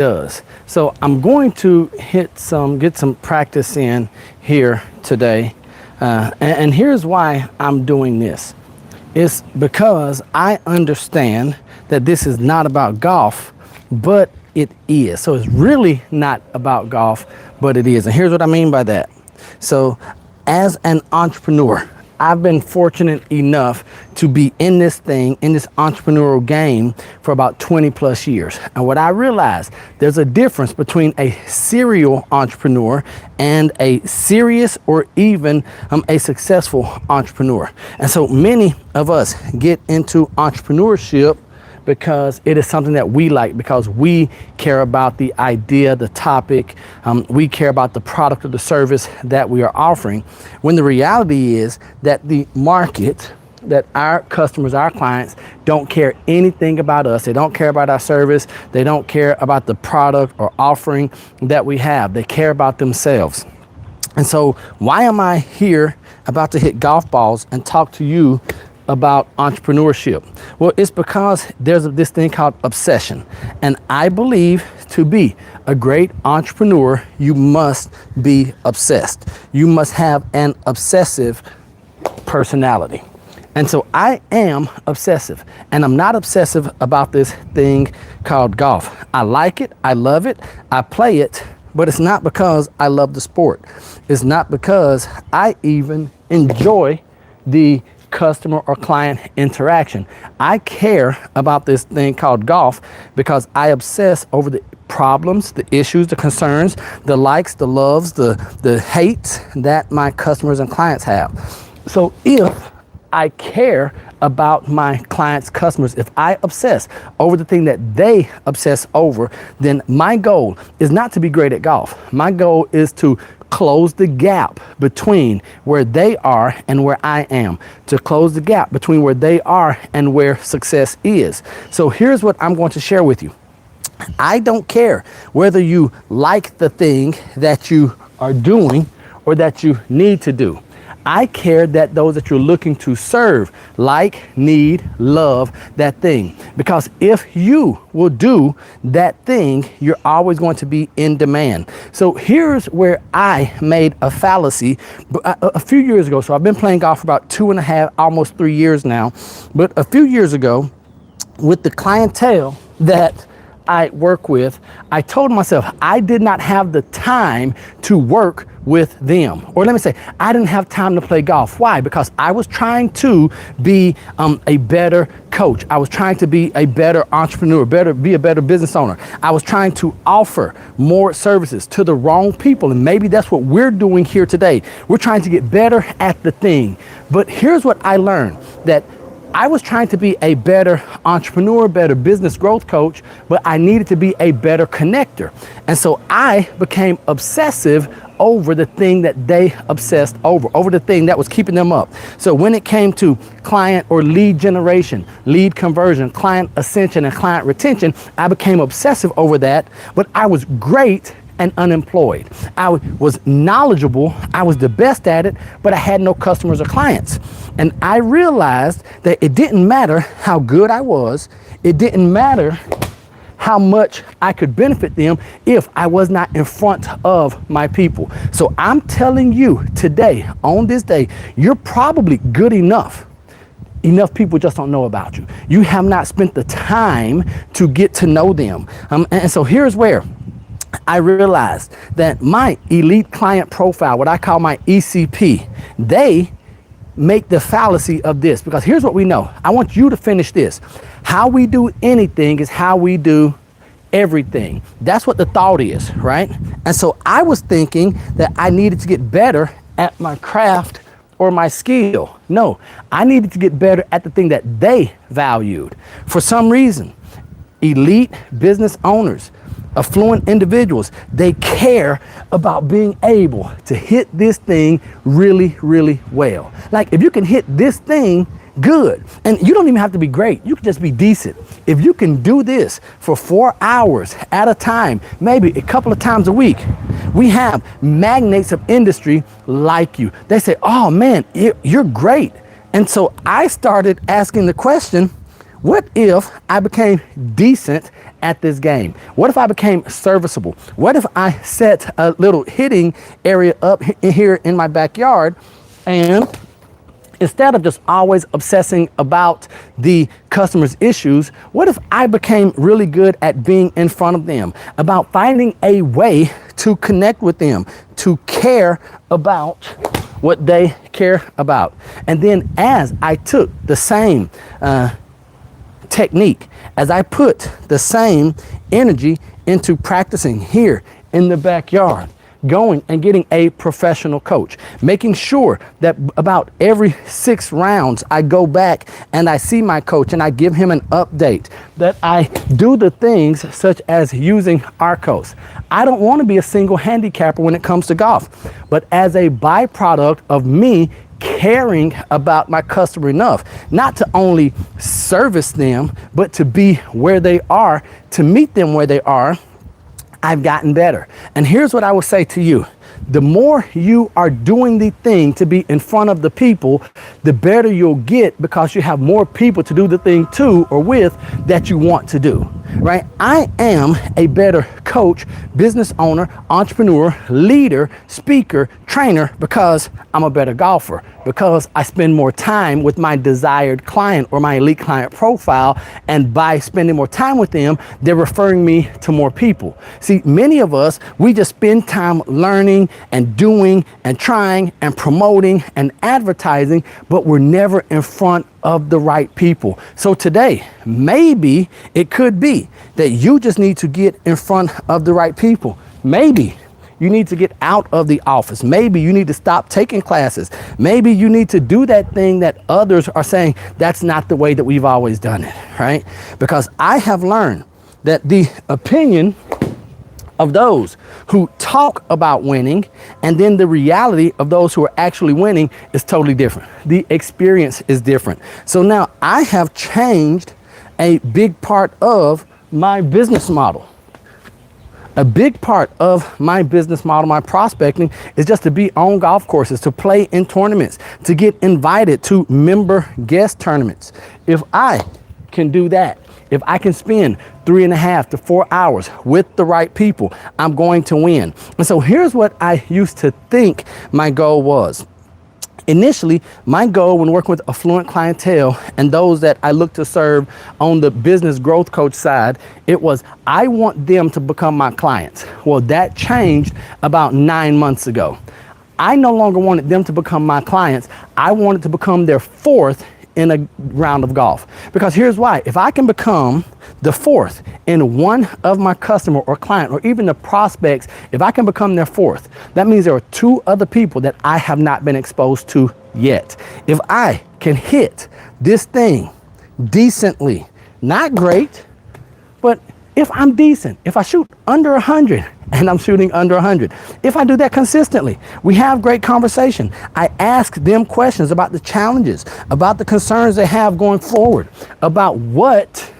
does. So I'm going to get some practice in here today. And here's why I'm doing this. It's because I understand that this is not about golf, but it is. So it's really not about golf, but it is. And here's what I mean by that. So as an entrepreneur, I've been fortunate enough to be in this entrepreneurial game for about 20 plus years. And what I realized, there's a difference between a serial entrepreneur and a serious or even a successful entrepreneur. And so many of us get into entrepreneurship because it is something that we like, because we care about the idea, the topic, we care about the product or the service that we are offering, when the reality is that the market, that our customers, our clients don't care anything about us. They don't care about our service. They don't care about the product or offering that we have. They care about themselves. And so why am I here about to hit golf balls and talk to you about entrepreneurship? Well, it's because there's this thing called obsession. And I believe to be a great entrepreneur, you must be obsessed. You must have an obsessive personality. And so I am obsessive, and I'm not obsessive about this thing called golf. I like it. I love it. I play it, but it's not because I love the sport. It's not because I even enjoy the customer or client interaction. I care about this thing called golf because I obsess over the problems, the issues, the concerns, the likes, the loves, the hates that my customers and clients have. So if I care about my clients, customers, if I obsess over the thing that they obsess over, then my goal is not to be great at golf. My goal is to close the gap between where they are and where I am, to close the gap between where they are and where success is. So here's what I'm going to share with you. I don't care whether you like the thing that you are doing or that you need to do. I care that those that you're looking to serve like, need, love that thing. Because if you will do that thing, you're always going to be in demand. So here's where I made a fallacy a few years ago. So I've been playing golf for about 2.5, almost 3 years now. But a few years ago, with the clientele that I work with, I told myself I did not have the time to work with them. Or let me say, I didn't have time to play golf. Why? Because I was trying to be a better coach. I was trying to be a better entrepreneur, be a better business owner. I was trying to offer more services to the wrong people. And maybe that's what we're doing here today. We're trying to get better at the thing. But here's what I learned, that I was trying to be a better entrepreneur, better business growth coach, but I needed to be a better connector. And so I became obsessive over the thing that they obsessed over the thing that was keeping them up. So when it came to client or lead generation, lead conversion, client ascension, and client retention, I became obsessive over that, but I was great and unemployed. I was knowledgeable, I was the best at it, but I had no customers or clients. And I realized that it didn't matter how good I was, it didn't matter how much I could benefit them if I was not in front of my people. So I'm telling you today, on this day, you're probably good enough. Enough people just don't know about you. You have not spent the time to get to know them. And so here's where I realized that my elite client profile, what I call my ECP, they make the fallacy of this, because here's what we know. I want you to finish this. How we do anything is how we do everything. That's what the thought is, right? And so I was thinking that I needed to get better at my craft or my skill. No, I needed to get better at the thing that they valued. For some reason, elite business owners, affluent individuals, they care about being able to hit this thing really, really well. Like if you can hit this thing good, and you don't even have to be great, you can just be decent. If you can do this for 4 hours at a time, maybe a couple of times a week, we have magnates of industry like you. They say, oh man, you're great. And so I started asking the question, what if I became decent at this game? What if I became serviceable? What if I set a little hitting area up here in my backyard, and instead of just always obsessing about the customer's issues, what if I became really good at being in front of them, about finding a way to connect with them, to care about what they care about? And then as I took the same technique, as I put the same energy into practicing here in the backyard, going and getting a professional coach, making sure that about every 6 rounds I go back and I see my coach and I give him an update, that I do the things such as using Arcos. I don't want to be a single handicapper when it comes to golf, but as a byproduct of me caring about my customer enough, not to only service them, but to be where they are, to meet them where they are, I've gotten better. And here's what I will say to you. The more you are doing the thing to be in front of the people, the better you'll get, because you have more people to do the thing to or with that you want to do, right? I am a better coach, business owner, entrepreneur, leader, speaker, trainer, because I'm a better golfer, because I spend more time with my desired client or my elite client profile. And by spending more time with them, they're referring me to more people. See, many of us, we just spend time learning and doing and trying and promoting and advertising, but we're never in front of the right people. So today, maybe it could be that you just need to get in front of the right people. Maybe you need to get out of the office. Maybe you need to stop taking classes. Maybe you need to do that thing that others are saying that's not the way that we've always done it, right? Because I have learned that the opinion of those who talk about winning and then the reality of those who are actually winning is totally different. The experience is different. So now I have changed a big part of my business model. A big part of my business model, my prospecting, is just to be on golf courses, to play in tournaments, to get invited to member guest tournaments. If I can do that, if I can spend 3.5 to 4 hours with the right people, I'm going to win. And so here's what I used to think my goal was. Initially, my goal when working with affluent clientele and those that I look to serve on the business growth coach side, it was, I want them to become my clients. Well, that changed about 9 months ago. I no longer wanted them to become my clients. I wanted to become their fourth in a round of golf. Because here's why. If I can become the fourth in one of my customer or client or even the prospects, if I can become their fourth, that means there are 2 other people that I have not been exposed to yet. If I can hit this thing decently, not great, but if I'm decent, if I shoot under 100 and I'm shooting under 100, if I do that consistently, we have great conversation. I ask them questions about the challenges, about the concerns they have going forward, about what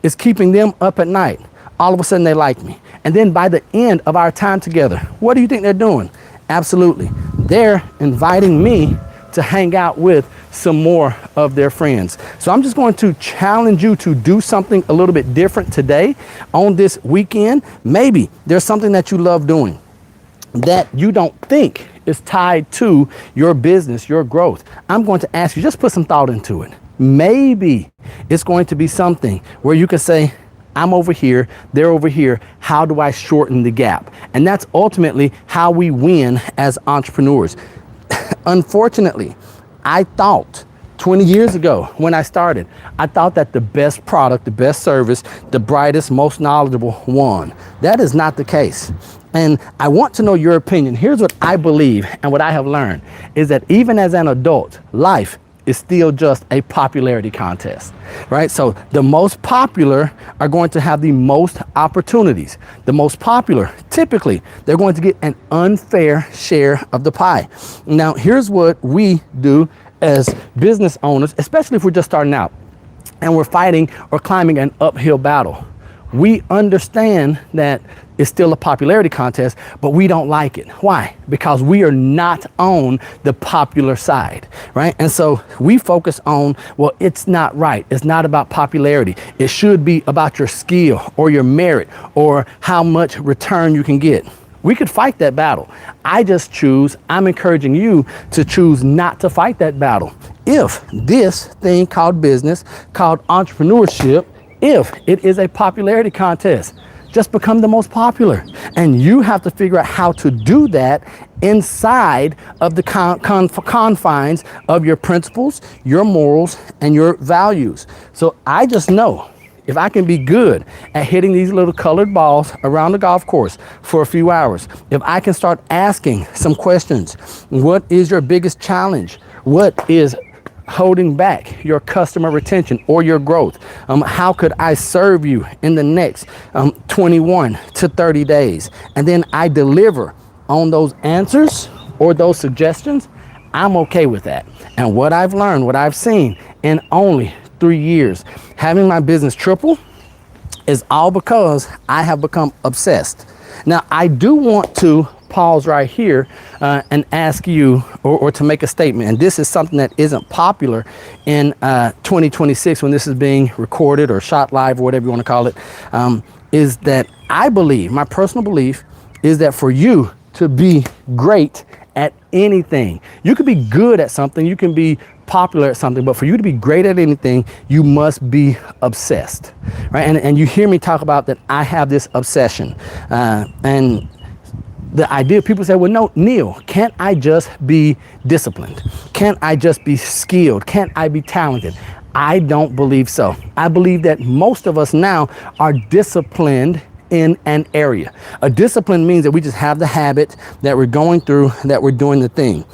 is keeping them up at night. All of a sudden they like me. And then by the end of our time together, what do you think they're doing? Absolutely. They're inviting me to hang out with some more of their friends. So I'm just going to challenge you to do something a little bit different today on this weekend. Maybe there's something that you love doing that you don't think is tied to your business, your growth. I'm going to ask you, just put some thought into it. Maybe it's going to be something where you can say, I'm over here, they're over here. How do I shorten the gap? And that's ultimately how we win as entrepreneurs. Unfortunately, I thought 20 years ago when I started, I thought that the best product, the best service, the brightest, most knowledgeable won. That is not the case. And I want to know your opinion. Here's what I believe and what I have learned is that even as an adult, life is still just a popularity contest, right? So the most popular are going to have the most opportunities. The most popular, typically, they're going to get an unfair share of the pie. Now, here's what we do as business owners, especially if we're just starting out and we're fighting or climbing an uphill battle. We understand that It's still a popularity contest, but we don't like it. Why? Because we are not on the popular side, right? And so we focus on, well, it's not right. It's not about popularity. It should be about your skill or your merit or how much return you can get. We could fight that battle. I'm encouraging you to choose not to fight that battle. If this thing called business, called entrepreneurship, if it is a popularity contest, just become the most popular. And you have to figure out how to do that inside of the confines of your principles, your morals, and your values. So I just know if I can be good at hitting these little colored balls around the golf course for a few hours, if I can start asking some questions, what is your biggest challenge? What is holding back your customer retention or your growth? How could I serve you in the next 21 to 30 days? And then I deliver on those answers or those suggestions. I'm okay with that. And what I've learned, what I've seen in only 3 years, having my business triple, is all because I have become obsessed. Now, I do want to pause right here and ask you or to make a statement. And this is something that isn't popular in 2026 when this is being recorded or shot live or whatever you want to call it, is that I believe, my personal belief is that for you to be great at anything, you could be good at something, you can be popular at something, but for you to be great at anything, you must be obsessed, right? And you hear me talk about that I have this obsession. And the idea, people say, well, no, Neil, can't I just be disciplined? Can't I just be skilled? Can't I be talented? I don't believe so. I believe that most of us now are disciplined in an area. A discipline means that we just have the habit that we're going through, that we're doing the thing.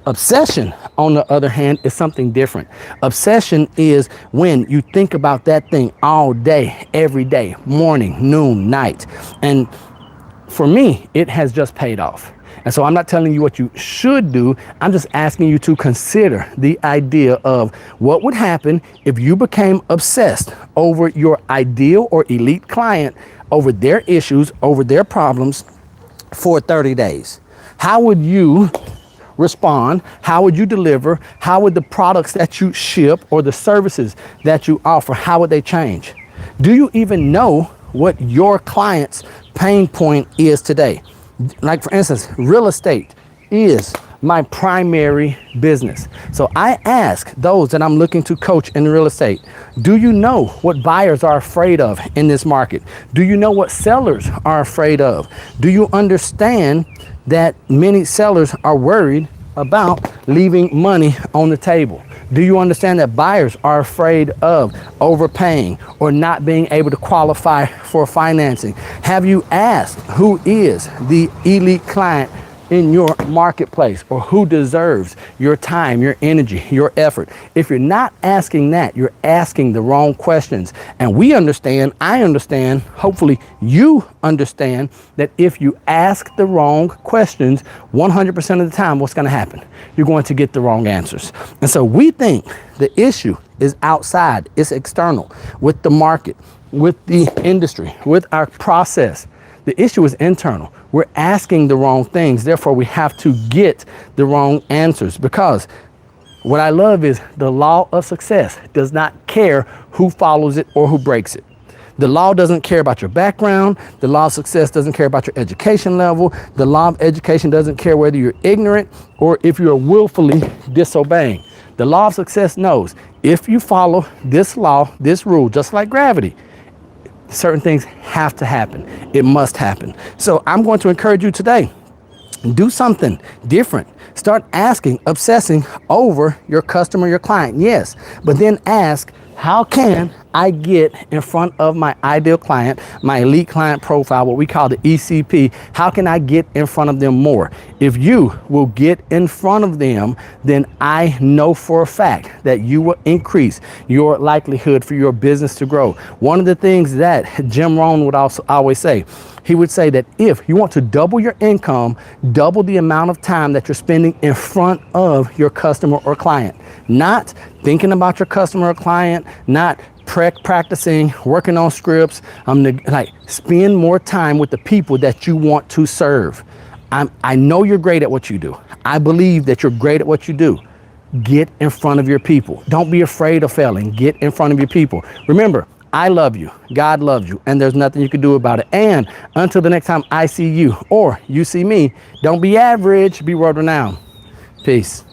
Obsession, on the other hand, is something different. Obsession is when you think about that thing all day, every day, morning, noon, night. And for me, it has just paid off. And so I'm not telling you what you should do. I'm just asking you to consider the idea of what would happen if you became obsessed over your ideal or elite client, over their issues, over their problems for 30 days. How would you respond? How would you deliver? How would the products that you ship or the services that you offer, how would they change? Do you even know what your client's pain point is today? Like, for instance, real estate is my primary business. So I ask those that I'm looking to coach in real estate, do you know what buyers are afraid of in this market? Do you know what sellers are afraid of? Do you understand that many sellers are worried about leaving money on the table? Do you understand that buyers are afraid of overpaying or not being able to qualify for financing? Have you asked who is the elite client in your marketplace, or who deserves your time, your energy, your effort? If you're not asking that, you're asking the wrong questions. And I understand, hopefully you understand, that if you ask the wrong questions, 100% of the time, what's going to happen? You're going to get the wrong answers. And so we think the issue is outside, it's external, with the market, with the industry, with our process. The issue is internal. We're asking the wrong things. Therefore, we have to get the wrong answers, because what I love is the law of success does not care who follows it or who breaks it. The law doesn't care about your background. The law of success doesn't care about your education level. The law of education doesn't care whether you're ignorant or if you're willfully disobeying. The law of success knows if you follow this law, this rule, just like gravity, certain things have to happen. It must happen. So I'm going to encourage you today, do something different. Start asking, obsessing over your customer, your client. Yes, but then ask, how can I get in front of my ideal client, my elite client profile, what we call the ECP? How can I get in front of them more? If you will get in front of them, then I know for a fact that you will increase your likelihood for your business to grow. One of the things that Jim Rohn would also always say, he would say that if you want to double your income, double the amount of time that you're spending in front of your customer or client. Not thinking about your customer or client, not practicing, working on scripts. Like, spend more time with the people that you want to serve. I know you're great at what you do. I believe that you're great at what you do. Get in front of your people. Don't be afraid of failing. Get in front of your people. Remember, I love you. God loves you, and there's nothing you can do about it. And until the next time I see you or you see me, don't be average, be world renowned. Peace.